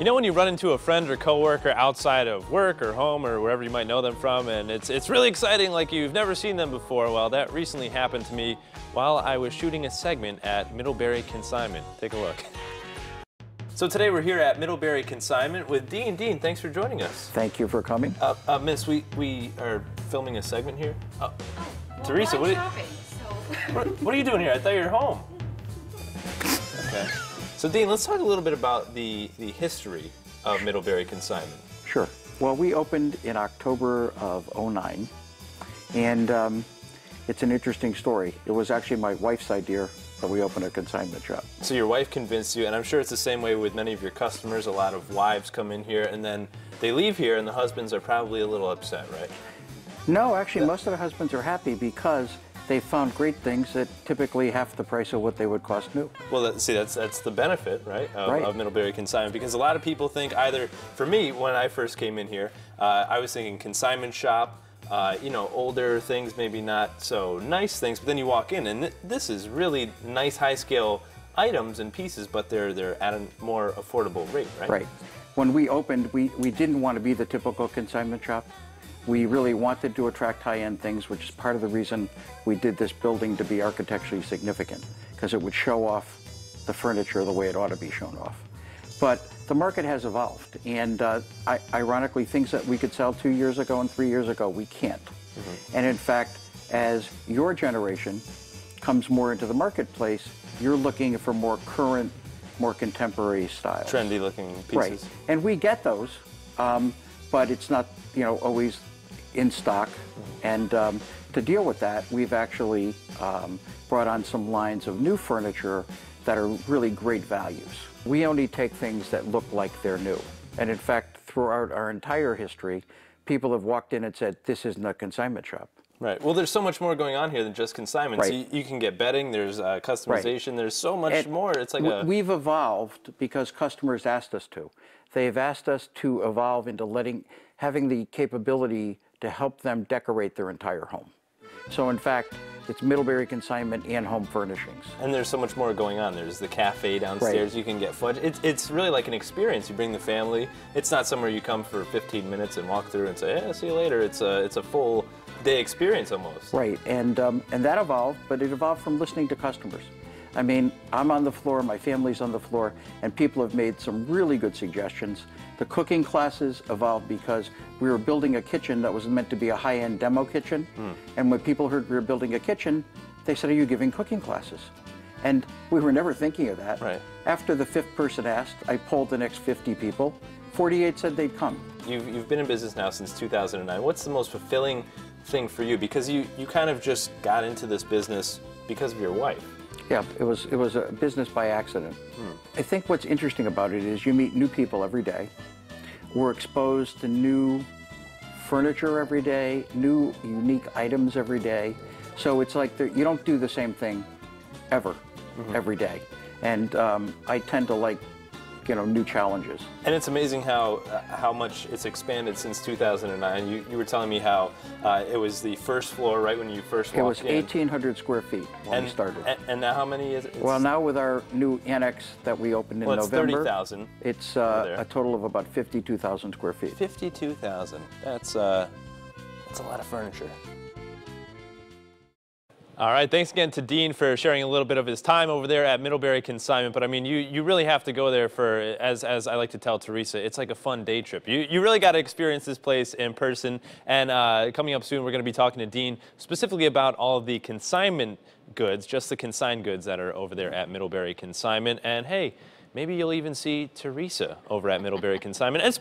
You know when you run into a friend or coworker outside of work or home or wherever you might know them from, and it's really exciting, like you've never seen them before? Well, that recently happened to me while I was shooting a segment at Middlebury Consignment. Take a look. So today we're here at Middlebury Consignment with Dean. Dean, thanks for joining us. Thank you for coming. Miss, we are filming a segment here. Well, Teresa, what are you doing here? I thought you were home. Okay. So Dean, let's talk a little bit about the history of Middlebury Consignment. Sure. Well, we opened in October of '09, and it's an interesting story. It was actually my wife's idea that we opened a consignment shop. So your wife convinced you, and I'm sure it's the same way with many of your customers. A lot of wives come in here, and then they leave here, and the husbands are probably a little upset, right? No, actually, most of the husbands are happy because they found great things at typically half the price of what they would cost new. Well, that's the benefit, right, of Middlebury Consignment, because a lot of people think either, for me, when I first came in here, I was thinking consignment shop, you know, older things, maybe not so nice things, but then you walk in and this is really nice high-scale items and pieces, but they're at a more affordable rate, right? Right. When we opened, we didn't want to be the typical consignment shop. We really wanted to attract high-end things, which is part of the reason we did this building to be architecturally significant, because it would show off the furniture the way it ought to be shown off. But the market has evolved, and ironically, things that we could sell 2 years ago and 3 years ago, we can't. Mm-hmm. And in fact, as your generation comes more into the marketplace, you're looking for more current, more contemporary styles. Trendy-looking pieces. Right. And we get those, but it's not, you know, always in stock. And to deal with that, we've actually brought on some lines of new furniture that are really great values. We only take things that look like they're new. And in fact, throughout our entire history, people have walked in and said, this isn't a consignment shop. Right. Well, there's so much more going on here than just consignment. Right. So you can get bedding, there's customization, right. There's so much more. It's like We've evolved because customers asked us to. They've asked us to evolve into having the capability to help them decorate their entire home. So in fact, it's Middlebury Consignment and home furnishings. And there's so much more going on. There's the cafe downstairs. Right. You can get fudge. It's really like an experience. You bring the family. It's not somewhere you come for 15 minutes and walk through and say, "Yeah, see you later." It's a full day experience almost. Right, and that evolved, but it evolved from listening to customers. I mean, I'm on the floor, my family's on the floor, and people have made some really good suggestions. The cooking classes evolved because we were building a kitchen that was meant to be a high-end demo kitchen. And when people heard we were building a kitchen, they said, "Are you giving cooking classes?" And we were never thinking of that. Right. After the 5th person asked, I polled the next 50 people. 48 said they'd come. You've been in business now since 2009. What's the most fulfilling thing for you? Because you kind of just got into this business because of your wife. Yeah, it was a business by accident. I think what's interesting about it is you meet new people every day. We're exposed to new furniture every day, new unique items every day. So it's like you don't do the same thing ever, every day. And I tend to like, you know, new challenges. And it's amazing how much it's expanded since 2009. You were telling me how it was the first floor right when you first walked in. It was 1,800 square feet when we started. And now how many is it? Well, now with our new annex that we opened in November, 30,000. It's a total of about 52,000 square feet. 52,000. That's a lot of furniture. All right, thanks again to Dean for sharing a little bit of his time over there at Middlebury Consignment. But I mean, you really have to go there for, as I like to tell Teresa, it's like a fun day trip. You really got to experience this place in person. And coming up soon, we're going to be talking to Dean specifically about all of the consignment goods, just the consigned goods that are over there at Middlebury Consignment. And hey, maybe you'll even see Teresa over at Middlebury Consignment. And